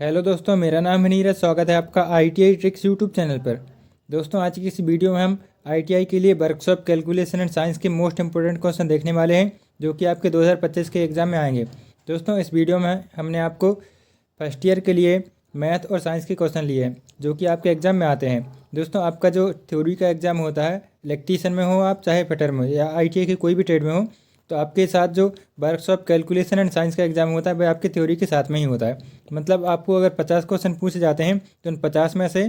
Hello दोस्तों, मेरा नाम है नीरज। स्वागत है आपका ITI ट्रिक्स यूट्यूब चैनल पर। दोस्तों, आज की इस वीडियो में हम ITI के लिए वर्कशॉप कैलकुलेशन एंड साइंस के मोस्ट इंपोर्टेंट क्वेश्चन देखने वाले हैं, जो कि आपके 2025 के एग्ज़ाम में आएंगे। दोस्तों, इस वीडियो में हमने आपको फर्स्ट ईयर के लिए मैथ और साइंस के क्वेश्चन लिए हैं, जो कि आपके एग्ज़ाम में आते हैं। दोस्तों, आपका जो थ्योरी का एग्ज़ाम होता है, इलेक्ट्रीशियन में हो आप, चाहे फिटर में हो या ITI के कोई भी ट्रेड में हो, तो आपके साथ जो वर्कशॉप कैलकुलेशन एंड साइंस का एग्ज़ाम होता है वह आपकी थ्योरी के साथ में ही होता है। मतलब आपको अगर 50 क्वेश्चन पूछे जाते हैं तो उन 50 में से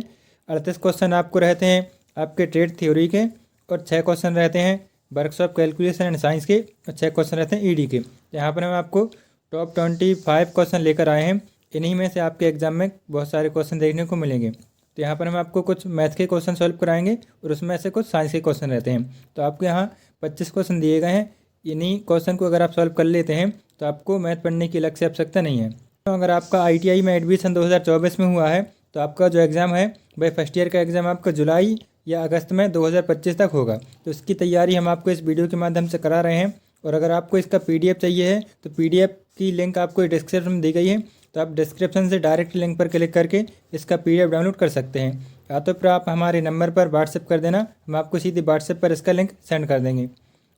38 क्वेश्चन आपको रहते हैं आपके ट्रेड थ्योरी के, और 6 क्वेश्चन रहते हैं वर्कशॉप कैलकुलेशन एंड साइंस के, और 6 क्वेश्चन रहते हैं ED के। यहाँ पर हम आपको टॉप 25 क्वेश्चन लेकर आए हैं। इन्हीं में से आपके एग्ज़ाम में बहुत सारे क्वेश्चन देखने को मिलेंगे। तो यहाँ पर हम आपको कुछ मैथ के क्वेश्चन सॉल्व कराएंगे और उसमें से कुछ साइंस के क्वेश्चन रहते हैं। तो आपको यहाँ 25 क्वेश्चन दिए गए हैं। इन्हीं क्वेश्चन को अगर आप सॉल्व कर लेते हैं तो आपको मैथ पढ़ने की अलग से आवश्यकता नहीं है। तो अगर आपका ITI में एडमिशन 2024 में हुआ है तो आपका जो एग्ज़ाम है वह फर्स्ट ईयर का एग्ज़ाम आपका जुलाई या अगस्त में 2025 तक होगा। तो इसकी तैयारी हम आपको इस वीडियो के माध्यम से करा रहे हैं। और अगर आपको इसका PDF चाहिए है तो PDF की लिंक आपको डिस्क्रिप्शन में दी गई है, तो आप डिस्क्रिप्शन से डायरेक्ट लिंक पर क्लिक करके इसका PDF डाउनलोड कर सकते हैं। या तो फिर आप हमारे नंबर पर व्हाट्सएप कर देना, हम आपको सीधे व्हाट्सएप पर इसका लिंक सेंड कर देंगे।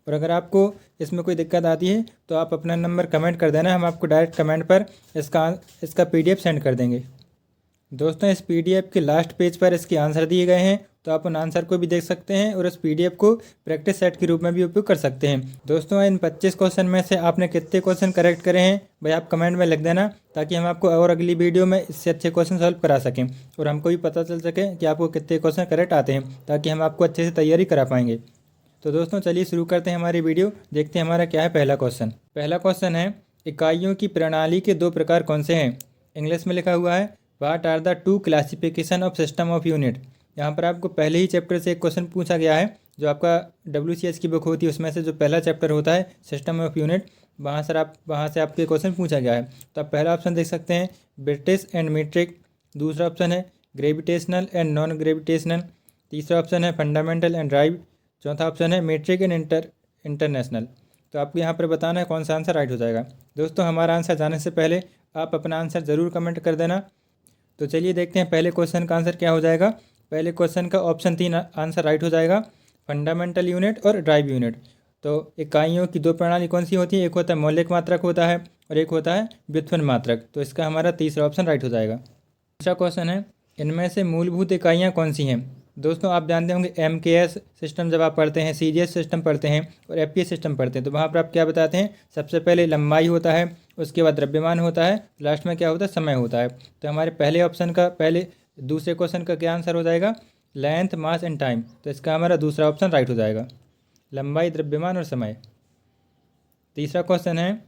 और अगर आपको इसमें कोई दिक्कत आती है तो आप अपना नंबर कमेंट कर देना, हम आपको डायरेक्ट कमेंट पर इसका PDF सेंड कर देंगे। दोस्तों, इस PDF के लास्ट पेज पर इसके आंसर दिए गए हैं, तो आप उन आंसर को भी देख सकते हैं और इस PDF को प्रैक्टिस सेट के रूप में भी उपयोग कर सकते हैं। दोस्तों, इन 25 क्वेश्चन में से आपने कितने क्वेश्चन करेक्ट करे हैं भाई आप कमेंट में लिख देना, ताकि हम आपको और अगली वीडियो में इससे अच्छे क्वेश्चन सॉल्व करा सकें और हमको भी पता चल सके कि आपको कितने क्वेश्चन करेक्ट आते हैं, ताकि हम आपको अच्छे से तैयारी करा पाएंगे। तो दोस्तों, चलिए शुरू करते हैं हमारी वीडियो। देखते हैं हमारा क्या है पहला क्वेश्चन है, इकाइयों की प्रणाली के दो प्रकार कौन से हैं। इंग्लिश में लिखा हुआ है, what are the two classification of system of unit. यहाँ पर आपको पहले ही चैप्टर से एक क्वेश्चन पूछा गया है। जो आपका WCS की बुक होती है उसमें से जो पहला चैप्टर होता है सिस्टम ऑफ यूनिट, वहाँ से आपके क्वेश्चन पूछा गया है। तो आप पहला ऑप्शन देख सकते हैं, ब्रिटिश एंड मीट्रिक। दूसरा ऑप्शन है ग्रेविटेशनल एंड नॉन ग्रेविटेशनल। तीसरा ऑप्शन है फंडामेंटल एंड ड्राइव। चौथा ऑप्शन है मेट्रिक एंड इंटरनेशनल। तो आपको यहाँ पर बताना है कौन सा आंसर राइट हो जाएगा। दोस्तों, हमारा आंसर जाने से पहले आप अपना आंसर ज़रूर कमेंट कर देना। तो चलिए देखते हैं पहले क्वेश्चन का आंसर क्या हो जाएगा। पहले क्वेश्चन का ऑप्शन 3 आंसर राइट हो जाएगा, फंडामेंटल यूनिट और ड्राइव यूनिट। तो इकाइयों की दो प्रणाली कौन सी होती है, एक होता है मौलिक मात्रक होता है और एक होता है व्युत्पन्न मात्रक। तो इसका हमारा तीसरा ऑप्शन राइट हो जाएगा। दूसरा क्वेश्चन है, इनमें से मूलभूत इकाइयाँ कौन सी हैं। दोस्तों, आप जानते होंगे MKS सिस्टम जब आप पढ़ते हैं, CGS सिस्टम पढ़ते हैं और FPS सिस्टम पढ़ते हैं, तो वहाँ पर आप क्या बताते हैं, सबसे पहले लंबाई होता है, उसके बाद द्रव्यमान होता है, लास्ट में क्या होता है, समय होता है। तो हमारे दूसरे क्वेश्चन का क्या आंसर हो जाएगा, लेंथ, मास एंड टाइम। तो इसका हमारा दूसरा ऑप्शन राइट हो जाएगा, लंबाई, द्रव्यमान और समय। तीसरा क्वेश्चन है,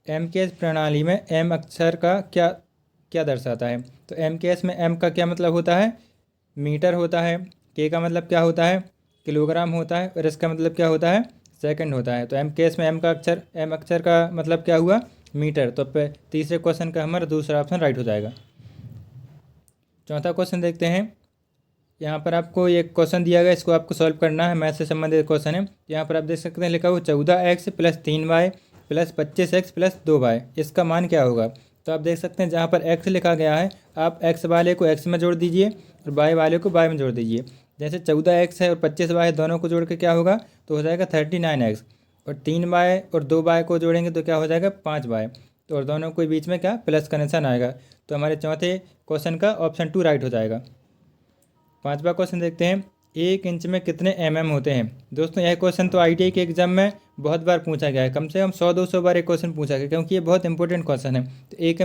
MKS प्रणाली में M अक्षर का क्या दर्शाता है। तो MKS में M का क्या मतलब होता है, मीटर होता है। K का मतलब क्या होता है, किलोग्राम होता है। और इसका मतलब क्या होता है, सेकंड होता है। तो MKS में M अक्षर का मतलब क्या हुआ, मीटर। तो तीसरे क्वेश्चन का हमारा दूसरा ऑप्शन राइट हो जाएगा। चौथा क्वेश्चन देखते हैं। यहाँ पर आपको ये क्वेश्चन दिया गया, इसको आपको सॉल्व करना है, मैथ से संबंधित क्वेश्चन है। यहाँ पर आप देख सकते हैं लिखा हुआ 14x + 3y + 25x + 2y, इसका मान क्या होगा। तो आप देख सकते हैं जहाँ पर x लिखा गया है, आप x वाले को x में जोड़ दीजिए और y वाले को y में जोड़ दीजिए। जैसे 14x है और 25y दोनों को जोड़ के क्या होगा, तो हो जाएगा 39x। और 3y और 2y को जोड़ेंगे तो क्या हो जाएगा, 5y। तो और दोनों के बीच में क्या, प्लस का निशान आएगा। तो हमारे चौथे क्वेश्चन का ऑप्शन 2 राइट हो जाएगा। पांचवा क्वेश्चन देखते हैं, 1 इंच में कितने mm होते हैं। दोस्तों, यह क्वेश्चन तो ITI के एग्जाम में बहुत बार पूछा गया है, कम से कम 100-200 बार एक क्वेश्चन पूछा गया, क्योंकि ये बहुत इंपॉर्टेंट क्वेश्चन है। तो 1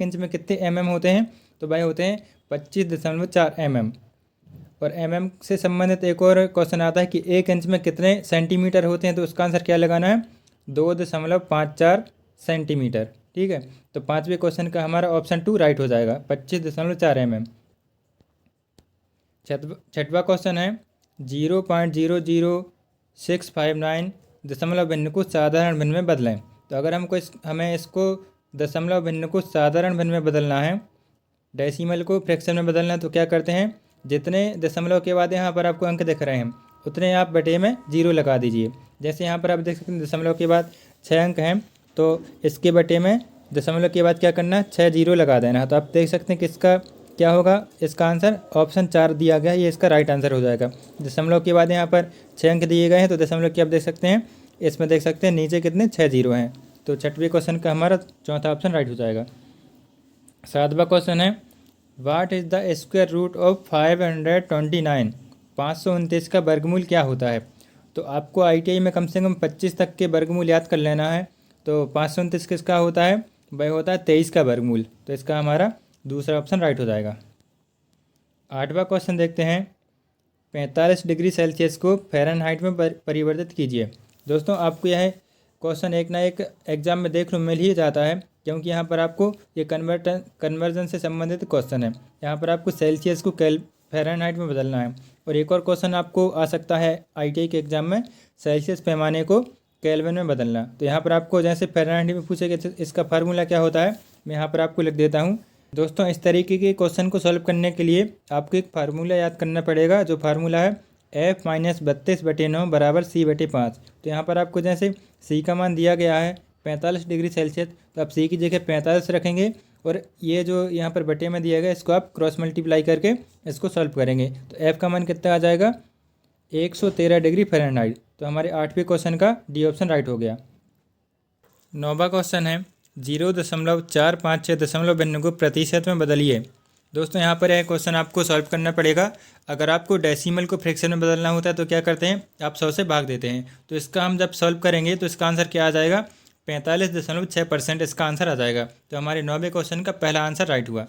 इंच में कितने mm होते हैं, तो भाई होते हैं 25.4 mm। और mm से संबंधित एक और क्वेश्चन आता है कि 1 इंच में कितने सेंटीमीटर होते हैं। तो उसका आंसर क्या लगाना है, 2.54 सेंटीमीटर। ठीक है, तो पाँचवें क्वेश्चन का हमारा ऑप्शन 2 राइट हो जाएगा, 25.4 mm। छठवा क्वेश्चन है, 0.00659 दशमलव भिन्न को साधारण भिन्न में बदलें। तो अगर हमें इसको दशमलव भिन्न को साधारण भिन्न में बदलना है, डेसिमल को फ्रैक्शन में बदलना है, तो क्या करते हैं, जितने दशमलव के बाद यहाँ पर आपको अंक दिख रहे हैं उतने आप बटे में 0 लगा दीजिए। जैसे यहाँ पर आप देख सकते हैं दशमलव के बाद 6 अंक हैं, तो इसके बटे में दशमलव के बाद क्या करना है, 6 जीरो लगा देना है। तो आप देख सकते हैं कि इसका क्या होगा, इसका आंसर ऑप्शन 4 दिया गया है, ये इसका राइट आंसर हो जाएगा। दशमलव के बाद यहाँ पर 6 अंक दिए गए हैं, तो दशमलव के आप देख सकते हैं इसमें देख सकते हैं नीचे कितने 6 जीरो हैं। तो छठवें क्वेश्चन का हमारा चौथा ऑप्शन राइट हो जाएगा। 7वां क्वेश्चन है, what is the square root of 529? 529 का वर्गमूल क्या होता है? तो आपको ITI में कम से कम 25 तक के वर्गमूल याद कर लेना है। तो 529 किसका होता है, वह होता है 23 का वर्गमूल। तो इसका हमारा दूसरा ऑप्शन राइट हो जाएगा। 8वां क्वेश्चन देखते हैं, 45 डिग्री सेल्सियस को फ़ारेनहाइट में परिवर्तित कीजिए। दोस्तों आपको यह क्वेश्चन एक ना एक एग्जाम में देखने मिल ही जाता है, क्योंकि यहाँ पर आपको ये कन्वर्जन से संबंधित क्वेश्चन है। यहाँ पर आपको सेल्सियस को फ़ारेनहाइट में बदलना है। और एक और क्वेश्चन आपको आ सकता है ITI के एग्जाम में, सेल्सियस पैमाने को केल्विन में बदलना। तो यहाँ पर आपको जैसे फ़ारेनहाइट में पूछेगा तो इसका फार्मूला क्या होता है, मैं यहाँ पर आपको लिख देता हूँ। दोस्तों इस तरीके के क्वेश्चन को सॉल्व करने के लिए आपको एक फार्मूला याद करना पड़ेगा, जो फार्मूला है F-32/9 बराबर C/5। तो यहाँ पर आपको जैसे C का मान दिया गया है 45 डिग्री सेल्सियस, तो आप C की जगह 45 रखेंगे, और ये जो यहाँ पर बटे में दिया गया इसको आप क्रॉस मल्टीप्लाई करके इसको सॉल्व करेंगे। तो F का मान कितना आ जाएगा, 113 डिग्री फ़ारेनहाइट। तो हमारे 8वें क्वेश्चन का डी ऑप्शन राइट हो गया। 9वां क्वेश्चन है, 0.456 को प्रतिशत में बदलिए। दोस्तों यहाँ पर यह क्वेश्चन आपको सॉल्व करना पड़ेगा। अगर आपको डेसिमल को फ्रैक्शन में बदलना होता है तो क्या करते हैं, आप 100 से भाग देते हैं। तो इसका हम जब सॉल्व करेंगे तो इसका आंसर क्या आ जाएगा, 45.6% इसका आंसर आ जाएगा। तो हमारे 9वें क्वेश्चन का पहला आंसर राइट हुआ।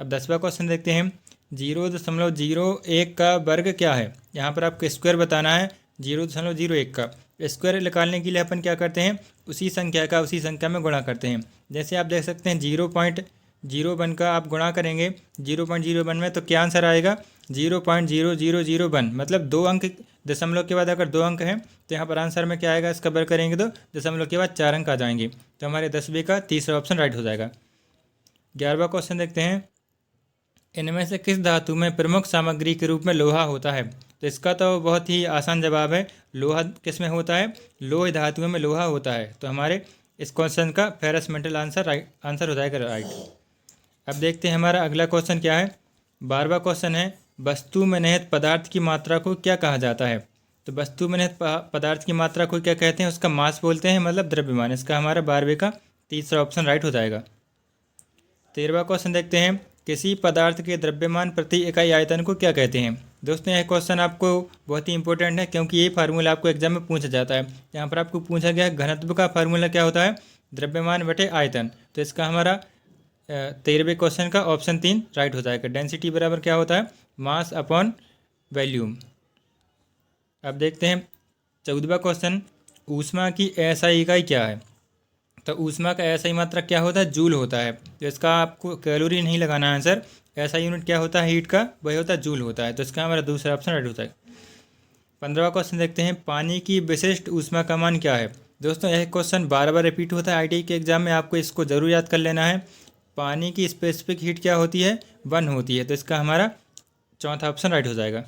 अब 10वां क्वेश्चन देखते हैं, 0.01 का वर्ग क्या है। यहाँ पर आपको स्क्वायर बताना है 0.01 का। स्क्वायर निकालने के लिए अपन क्या करते हैं, उसी संख्या में गुणा करते हैं। जैसे आप देख सकते हैं 0.01 का आप गुणा करेंगे 0.01 में, तो क्या आंसर आएगा, 0.0001। मतलब 2 अंक, दशमलव के बाद अगर 2 अंक हैं तो यहाँ पर आंसर में क्या आएगा, इसका वर्ग करेंगे तो दशमलव के बाद 4 अंक आ जाएंगे। तो हमारे 10वें का तीसरा ऑप्शन राइट हो जाएगा। 11वां क्वेश्चन देखते हैं, इनमें से किस धातु में प्रमुख सामग्री के रूप में लोहा होता है। तो इसका तो बहुत ही आसान जवाब है, लोहा किस में होता है, लोह धातुओं में लोहा होता है। तो हमारे इस क्वेश्चन का फेरस मेटल आंसर हो जाएगा राइट। अब देखते हैं हमारा अगला क्वेश्चन क्या है। 12वां क्वेश्चन है, वस्तु में निहित पदार्थ की मात्रा को क्या कहा जाता है। तो वस्तु में निहित पदार्थ की मात्रा को क्या कहते हैं, उसका मास बोलते हैं, मतलब द्रव्यमान। इसका हमारा 12वें का तीसरा ऑप्शन राइट हो जाएगा। 13वां क्वेश्चन देखते हैं, किसी पदार्थ के द्रव्यमान प्रति इकाई आयतन को क्या कहते हैं। दोस्तों यह क्वेश्चन आपको बहुत ही इंपॉर्टेंट है, क्योंकि ये फार्मूला आपको एग्जाम में पूछा जाता है। यहाँ पर आपको पूछा गया घनत्व का फार्मूला क्या होता है, द्रव्यमान बटे आयतन। तो इसका हमारा 13वें क्वेश्चन का ऑप्शन 3 राइट हो जाएगा। डेंसिटी बराबर क्या होता है, मास अपॉन वॉल्यूम। अब देखते हैं 14वां क्वेश्चन, ऊष्मा की SI इकाई क्या है। तो ऊष्मा का SI मात्रक क्या होता है, जूल होता है। तो इसका आपको कैलोरी नहीं लगाना आंसर, SI यूनिट क्या होता है हीट का, वही होता है जूल होता है। तो इसका हमारा दूसरा ऑप्शन राइट होता है। 15वां क्वेश्चन देखते हैं, पानी की विशिष्ट ऊष्मा का मान क्या है। दोस्तों यह क्वेश्चन बार बार रिपीट होता है ITI के एग्जाम में, आपको इसको जरूर याद कर लेना है। पानी की स्पेसिफिक हीट क्या होती है, 1 होती है। तो इसका हमारा चौथा ऑप्शन राइट हो जाएगा।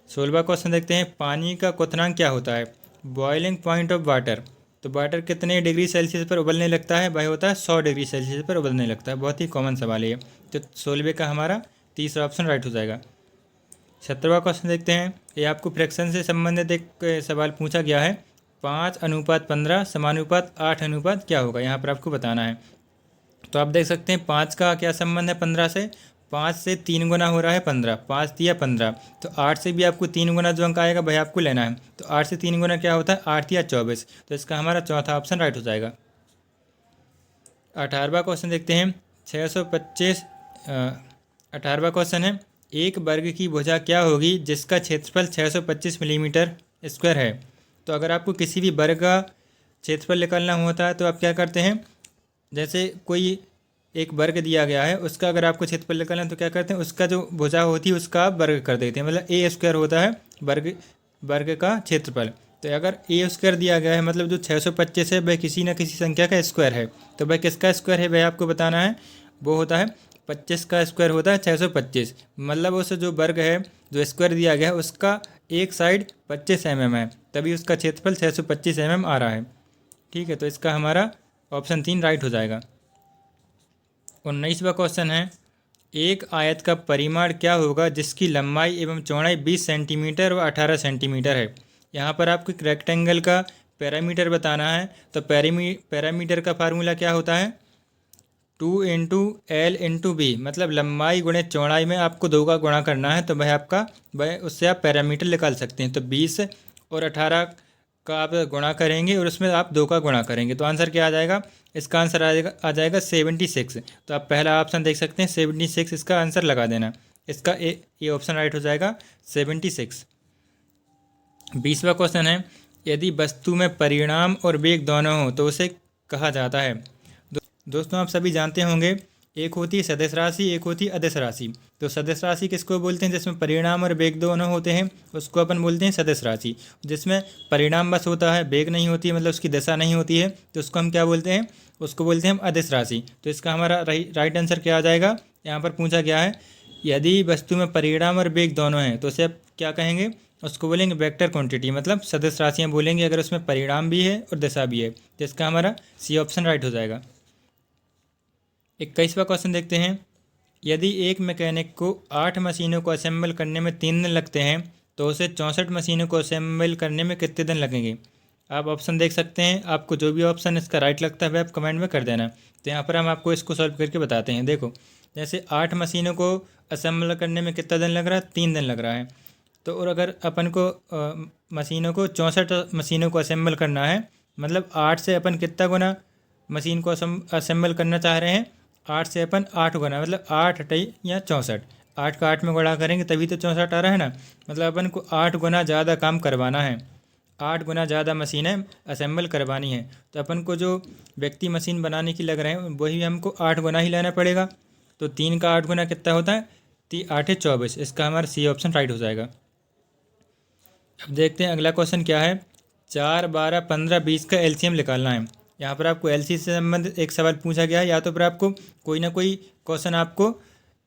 16वां क्वेश्चन देखते हैं, पानी का क्वथनांक क्या होता है, बॉइलिंग पॉइंट ऑफ वाटर। तो वाटर कितने डिग्री सेल्सियस पर उबलने लगता है, वह होता है 100 डिग्री सेल्सियस पर उबलने लगता है। बहुत ही कॉमन सवाल है ये। तो 16वें का हमारा तीसरा ऑप्शन राइट हो जाएगा। 17वां क्वेश्चन देखते हैं, ये आपको फ्रैक्शन से संबंधित एक सवाल पूछा गया है, 5:15 समानुपात 8 क्या होगा, यहाँ पर आपको बताना है। तो आप देख सकते हैं 5 का क्या संबंध है 15 से, 5 से 3 गुना हो रहा है 15, 5 दिया 15। तो 8 से भी आपको 3 गुना जो अंक आएगा भाई आपको लेना है। तो 8 से 3 गुना क्या होता है, 8 या 24। तो इसका हमारा चौथा ऑप्शन राइट हो जाएगा। 18वां क्वेश्चन देखते हैं, 625। 18वां क्वेश्चन है, एक वर्ग की भुजा क्या होगी जिसका क्षेत्रफल 625 मिलीमीटर स्क्वायर है। तो अगर आपको किसी भी वर्ग का क्षेत्रफल निकालना होता है तो आप क्या करते हैं, जैसे कोई एक वर्ग दिया गया है, उसका अगर आपको क्षेत्रफल निकालना है तो क्या करते हैं, उसका जो भुजा होती है उसका आप वर्ग कर देते हैं। मतलब A स्क्वायर होता है वर्ग का क्षेत्रफल। तो अगर A स्क्वायर दिया गया है, मतलब जो 625 है वह किसी न किसी संख्या का स्क्वायर है। तो वह किसका स्क्वायर है वह आपको बताना है, वो होता है 25 का स्क्वायर होता है 625। मतलब उस जो वर्ग है, जो स्क्वायर दिया गया है, उसका एक साइड 25 mm है, तभी उसका क्षेत्रफल 625 mm आ रहा है। ठीक है, तो इसका हमारा ऑप्शन 3 राइट हो जाएगा। 19वां क्वेश्चन है, एक आयत का परिमाण क्या होगा जिसकी लंबाई एवं चौड़ाई 20 सेंटीमीटर व 18 सेंटीमीटर है। यहाँ पर आपको एक रेक्टेंगल का पैरामीटर बताना है। तो पैरामीटर का फार्मूला क्या होता है, 2 × L × B, मतलब लंबाई गुणे चौड़ाई में आपको 2 का गुणा करना है, तो वह उससे आप पैरामीटर निकाल सकते हैं। तो 20 और 18 का आप गुणा करेंगे और उसमें आप 2 का गुणा करेंगे, तो आंसर क्या आ जाएगा, इसका आंसर आ जाएगा 76। तो आप पहला ऑप्शन देख सकते हैं 76, इसका आंसर लगा देना। इसका ये ऑप्शन राइट हो जाएगा 76। 20वां क्वेश्चन है, यदि वस्तु में परिमाण और वेग दोनों हो तो उसे कहा जाता है। दोस्तों आप सभी जानते होंगे, एक होती है सदिश राशि, एक होती है अदिश राशि। तो सदिश राशि किसको बोलते हैं, जिसमें परिमाण और वेग दोनों होते हैं, उसको अपन बोलते हैं सदिश राशि। जिसमें परिमाण बस होता है, वेग नहीं होती है, मतलब उसकी दिशा नहीं होती है, तो उसको हम क्या बोलते हैं, उसको बोलते हैं हम अदिश राशि। तो इसका हमारा राइट आंसर क्या आ जाएगा, यहाँ पर पूछा गया है यदि वस्तु में परिमाण और वेग दोनों हैं तो उसे आप क्या कहेंगे, उसको बोलेंगे वेक्टर क्वांटिटी, मतलब सदिश राशियाँ बोलेंगे अगर उसमें परिमाण भी है और दिशा भी है। तो इसका हमारा सी ऑप्शन राइट हो जाएगा। 21वां क्वेश्चन देखते हैं, यदि एक मैकेनिक को 8 मशीनों को असेंबल करने में 3 दिन लगते हैं तो उसे 64 मशीनों को असेंबल करने में कितने दिन लगेंगे। आप ऑप्शन देख सकते हैं, आपको जो भी ऑप्शन इसका राइट लगता है वह आप कमेंट में कर देना। तो यहाँ पर हम आपको इसको सॉल्व करके बताते हैं। देखो, जैसे 8 मशीनों को असेंबल करने में कितना दिन लग रहा है, 3 दिन लग रहा है। तो और अगर अपन को मशीनों को 64 मशीनों को असेंबल करना है, मतलब 8 से अपन कितना गुना मशीन को असेंबल करना चाह रहे हैं, 8 से अपन 8 गुना, मतलब 8 8 या 64, 8 का 8 में गुणा करेंगे तभी तो 64 आ रहा है ना। मतलब अपन को 8 गुना ज़्यादा काम करवाना है, 8 गुना ज़्यादा मशीनें असेंबल करवानी है। तो अपन को जो व्यक्ति मशीन बनाने की लग रहे हैं वही हमको 8 गुना ही लेना पड़ेगा। तो 3 का 8 गुना कितना होता है, 8 × 24। इसका हमारा सी ऑप्शन राइट हो जाएगा। अब देखते हैं अगला क्वेश्चन क्या है, 4 12 15 20 का एलसीएम निकालना है। यहाँ पर आपको एलसी से संबंधित एक सवाल पूछा गया है, या तो फिर आपको कोई ना कोई क्वेश्चन आपको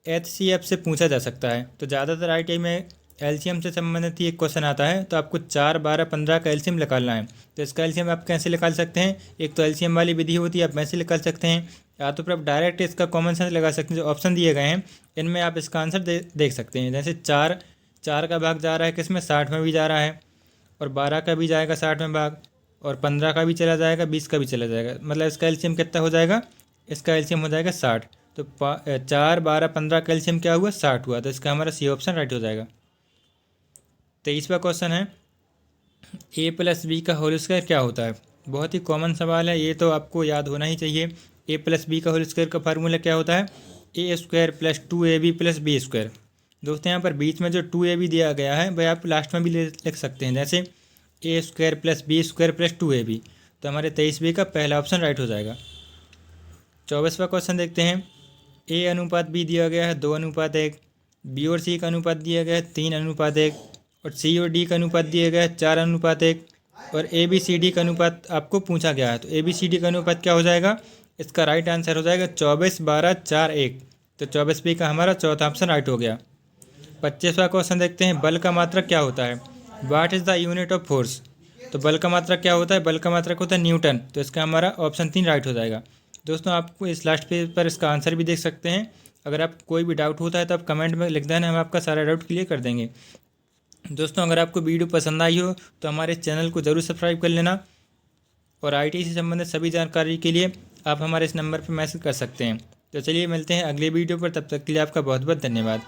एचसीएफ से पूछा जा सकता है। तो ज़्यादातर आईटीआई में एलसीएम से संबंधित ही एक क्वेश्चन आता है। तो आपको 4 12 15 का एलसीएम निकालना है। तो इसका एलसीएम आप कैसे निकाल सकते हैं, एक तो एलसीएम वाली विधि होती है, आप वैसे निकाल सकते हैं, या तो फिर आप डायरेक्ट इसका कॉमन सेंस लगा सकते हैं। जो ऑप्शन दिए गए हैं इनमें आप इसका आंसर देख सकते हैं। जैसे 4 का भाग जा रहा है किसमें, 60 में भी जा रहा है, और 12 का भी जाएगा 60 में भाग, और 15 का भी चला जाएगा, 20 का भी चला जाएगा। मतलब इसका एलसीएम कितना हो जाएगा, इसका एलसीएम हो जाएगा 60। तो 4 12 15 का एलसीएम क्या हुआ, 60 हुआ। तो इसका हमारा सी ऑप्शन राइट हो जाएगा। 23वां क्वेश्चन है, a + b का होल स्क्वायर क्या होता है। बहुत ही कॉमन सवाल है, ये तो आपको याद होना ही चाहिए। a + b का होल स्क्वायर का फार्मूला क्या होता है, a² + 2ab + b²। दोस्तों यहाँ पर बीच में जो 2ab दिया गया है वह आप लास्ट में भी लिख सकते हैं, जैसे a² + b² + 2ab। तो हमारे 23B का पहला ऑप्शन राइट हो जाएगा। 24वां क्वेश्चन देखते हैं, a/b दिया गया है 2:1, b और c का अनुपात दिया गया है 3:1, और c और d का अनुपात दिया गया है 4:1, और ABCD का अनुपात आपको पूछा गया है। तो ABCD का अनुपात क्या हो जाएगा, इसका राइट आंसर हो जाएगा 24 12 4 1। तो 24B का हमारा चौथा ऑप्शन राइट हो गया। 25वां क्वेश्चन देखते हैं, बल का मात्रक क्या होता है। What is the unit of force. तो बल का मात्रक क्या होता है, बल का मात्रक होता है न्यूटन। तो इसका हमारा ऑप्शन 3 राइट हो जाएगा। दोस्तों आपको इस लास्ट पेज पर इसका आंसर भी देख सकते हैं। अगर आप कोई भी डाउट होता है तो आप कमेंट में लिख देना, हम आपका सारा डाउट क्लियर कर देंगे। दोस्तों अगर आपको वीडियो पसंद आई हो तो हमारे चैनल को ज़रूर सब्सक्राइब कर लेना, और आईटी से संबंधित सभी जानकारी के लिए आप हमारे इस नंबर पर मैसेज कर सकते हैं। तो चलिए मिलते हैं अगले वीडियो पर, तब तक के लिए आपका बहुत बहुत धन्यवाद।